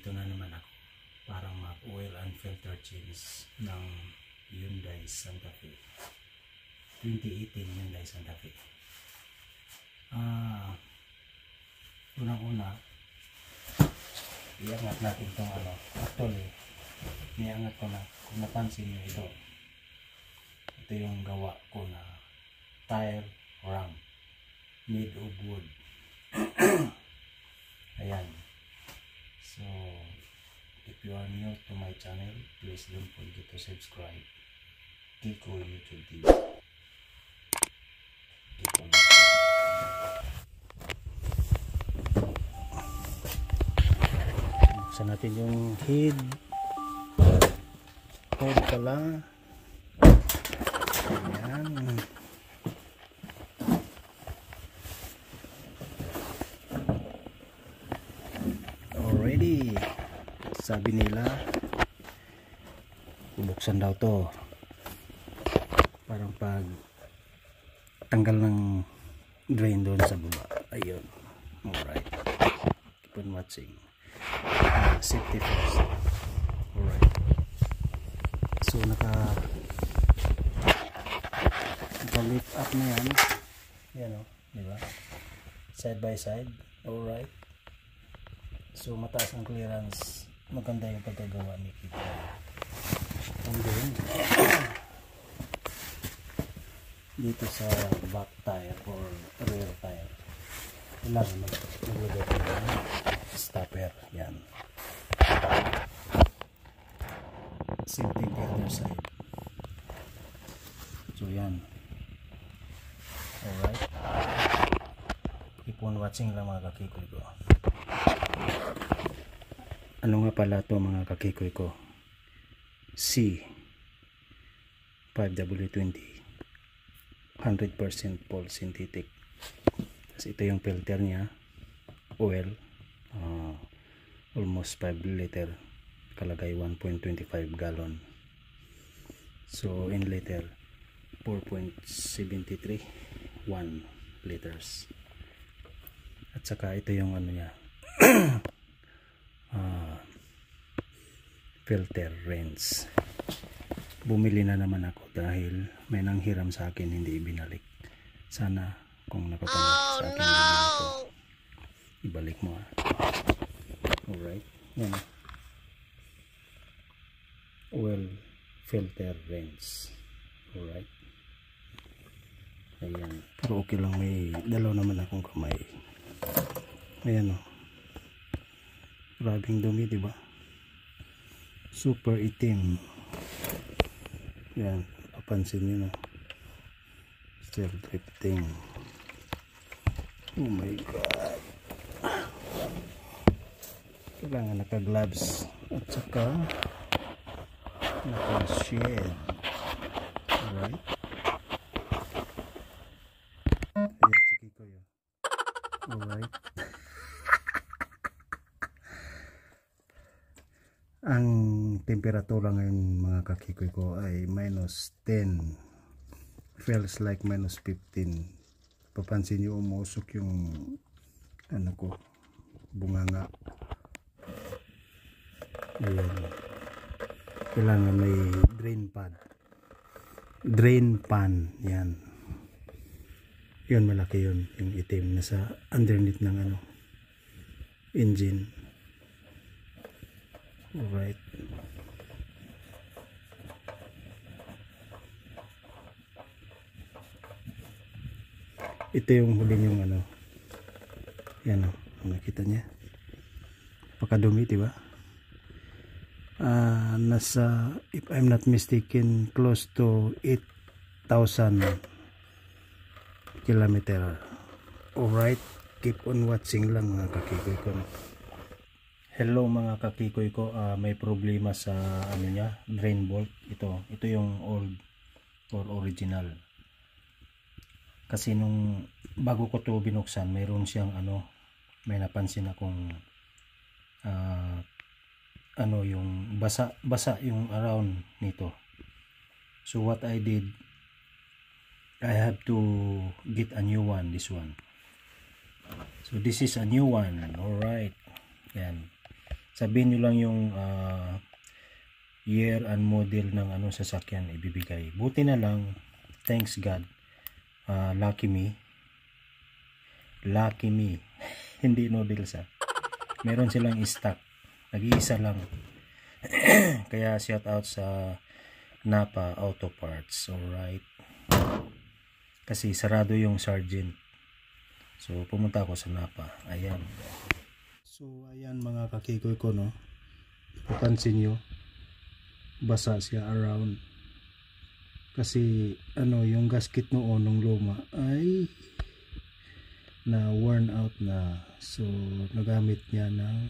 nandito na naman ako para mag-oil and filter change ng Hyundai Santa Fe 2018 Hyundai Santa Fe. Unang-una, iangat natin itong actually niangat ko na, kung napansin nyo ito yung gawa ko na tire ram made of wood. Ayan. So if you are new to my channel, please don't forget to subscribe. Kiko YouTube TV. Kiko. Buksan natin yung head. Head pala. Ayan. Already. Sabi nila bubuksan daw to parang pag tanggal ng drain doon sa baba. Ayun. Alright, keep on watching. Safety first. Alright, so naka lift up na yan. Yan o, diba? Side by side. Alright, so mataas ang clearance. Maganda yung pagkagawa ni Kiko. And then dito sa back tire or rear tire, kailangan maglagay ko ng stopper. Yan. Same thing the other side. So yan. Alright, keep on watching lang mga kakikoy ko. Ano nga pala to mga kakikoy ko? C5W20 100% pole synthetic. Kasi ito yung filter niya, oil, almost 5 liter, kalagay 1.25 gallon. So in liter 4.73 1 liters. At saka ito yung ano niya filter rinse. Bumili na naman ako dahil may nanghiram sa akin, hindi ibinalik. Sana kung napapanood sa akin ito, ibalik mo. Alright, yan. Oil filter rinse. Alright, ayan. Pero okay lang, may dalaw naman akong kamay. Ayan o, grabing dumi, diba? Super itim. Yan, papansin nyo na. Still drifting. Oh my god. Kailangan naka gloves at saka naka shed. Alright. Ayan, sige ko yun. Alright. Ang temperatura ngayon mga kakikoy ko ay -10. Feels like -15. Papansin nyo, umusok yung ano ko, bunganga. Ayan. Kailangan may drain pan. Yan. Yun, malaki yun. Yung itim nasa underneath ng ano, engine. Alright. Ito yung huli yung ano. Yan o. Nakita niya. Pakadumi, diba? Nasa, if I'm not mistaken, close to 8,000 kilometer. Alright. Keep on watching lang mga kakikoy ko. Hello mga kakikoy ko, may problema sa ano niya, drain bolt. Ito yung old or original. Kasi nung bago ko to binuksan, mayroon siyang ano, may napansin akong ano, yung basa yung around nito. So what I did, I have to get a new one, this one. So this is a new one. Alright, yan. Sabihin nyo lang yung year and model ng sasakyan ibibigay. Buti na lang, thanks God, lucky me hindi noodles meron silang stock, nag-iisa lang. Kaya shout out sa Napa Auto Parts. Alright, kasi sarado yung Sargent, so pumunta ako sa Napa. Ayan, so ayan mga kakikoy ko, no, papansin nyo basa siya around kasi yung gasket noon ng luma ay na worn out na, so nagamit niya ng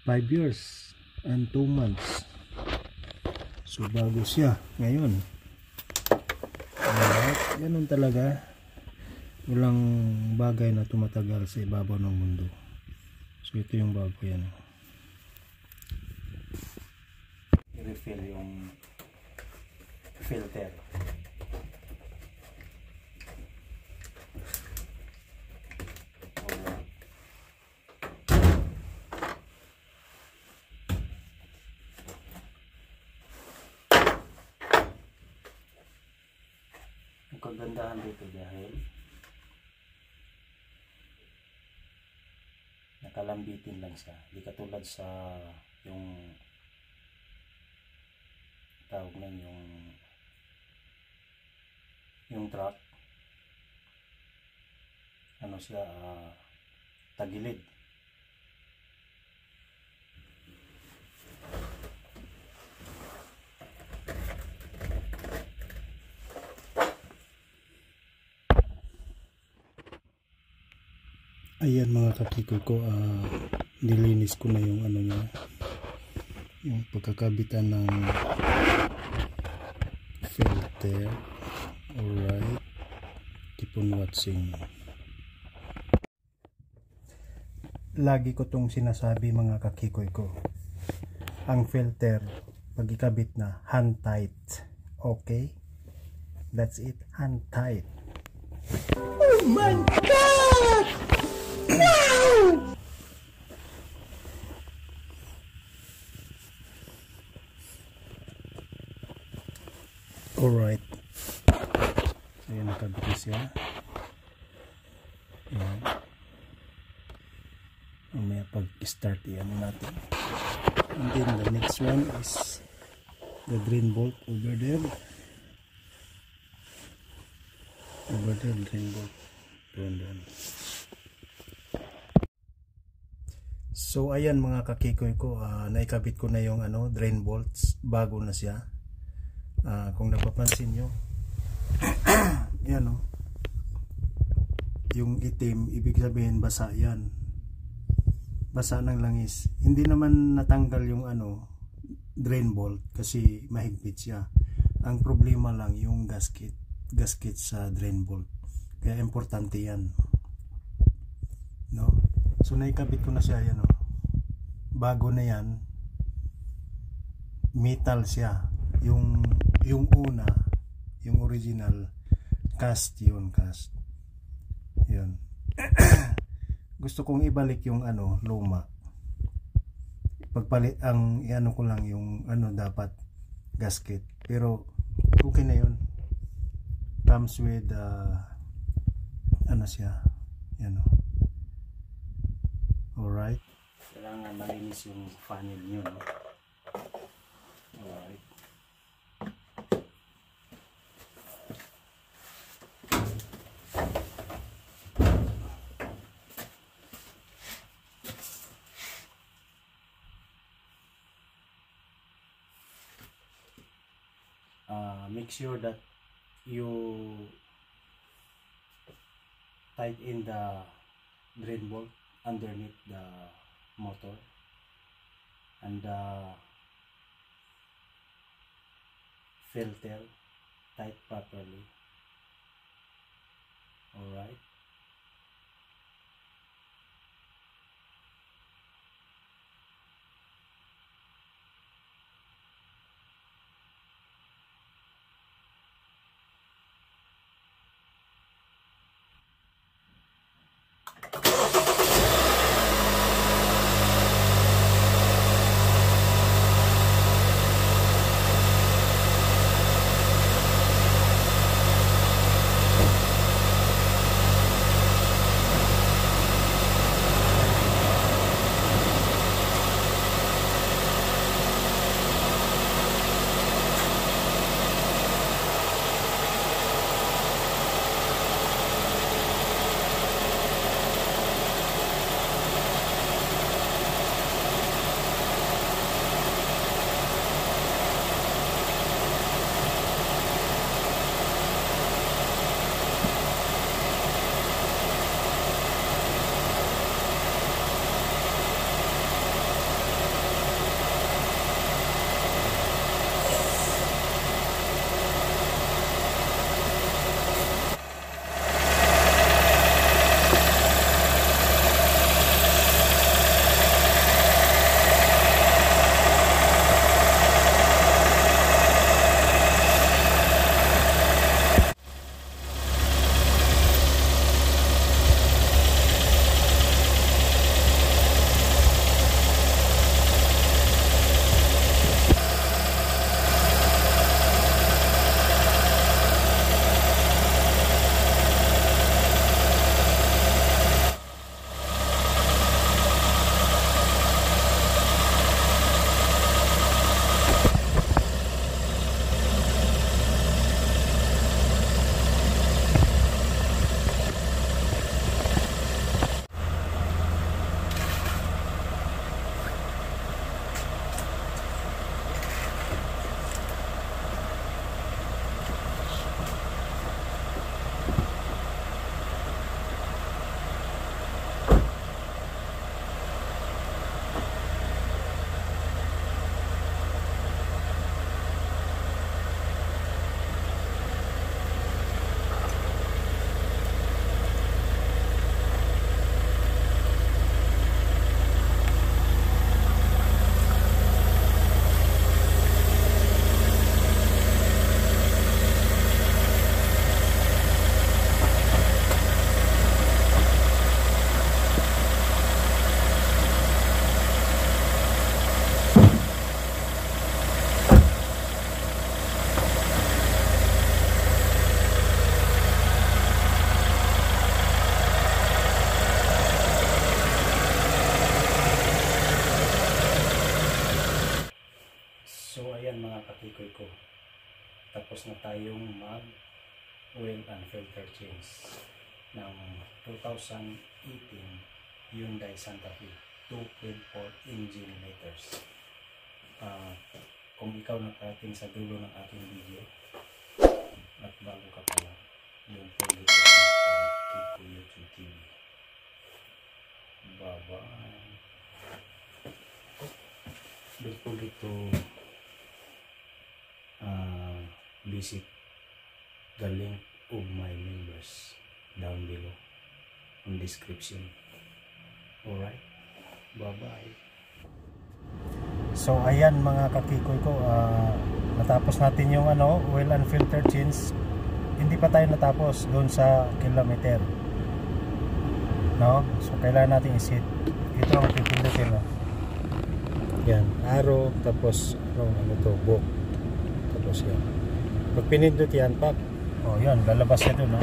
5 years and 2 months, so bago siya ngayon. Alright, ganun talaga, walang bagay na tumatagal sa ibabaw ng mundo. So ito yung bago, yan. I-refill yung filter. Ang kagandahan dito dahil nakalambitin lang siya, di katulad sa yung tawag na yung truck, siya tagilid. Ayan mga kakikoy ko, nilinis ko na yung niya, yung pagkakabitan ng filter. Alright, keep on watching. Lagi ko tong sinasabi mga kakikoy ko, ang filter pag ikabit na, hand tight. Okay, that's it, hand tight. Oh my God! Alright, so yun, nakabit na siya. Ayan, mamaya pag start yan natin. And then the next one is the drain bolt over there, drain bolt doon. So ayan mga kakikoy ko, naikabit ko na yung drain bolts, bago na siya. Kung napapansin nyo, yan yung itim, ibig sabihin basa yan, basa ng langis. Hindi naman natanggal yung drain bolt kasi mahigpit siya. Ang problema lang yung gasket sa drain bolt, kaya importante yan, no? So naikabit ko na siya, yan bago na yan, metal siya. Yung una, yung original, cast yun. Gusto kong ibalik yung luma. Pagpalit ang ko lang yung dapat gasket. Pero okay na yun. Comes with siya. Yan Alright. Kailangan malinis yung funnel nyo, no? Alright. Make sure that you tight in the drain bolt underneath the motor, and the filter tight properly. Alright. tapos na tayong mag oil and filter change ng 2018 Hyundai Santa Fe 2.4 engine liters. Kung ikaw nakating sa dulo ng aking video at bago ka pa lang, yung pwede ko sa Kiko YouTube TV. Bye-bye. Don't forget to visit the link of my members down below in description. Alright, bye bye. So ayan mga kakikoy ko, natapos natin yung oil and filter change. Hindi pa tayo natapos doon sa kilometer, no? So kailangan natin isit. Ito ang pipindutin, no? Yan, arrow, tapos ano to, book, tapos yan. Pag pinindot yan, pak, yan, lalabas na doon, no?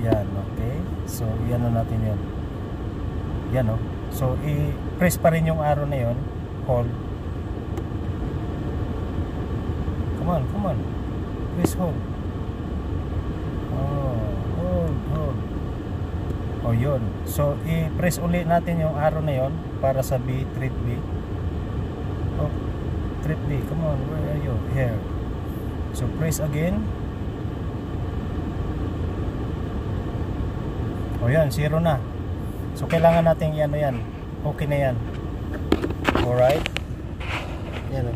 Yan, okay. So yan na natin yan. Yan, no? So i-press pa rin yung arrow na yon, hold. Come on, press hold. Yun. So i-press ulit natin yung arrow na yon para sa B, trip B. Trip B, come on, where are you? Here. So press again. Yan, 0 na. So kailangan natin yan. Okay na yan. Alright. Yan,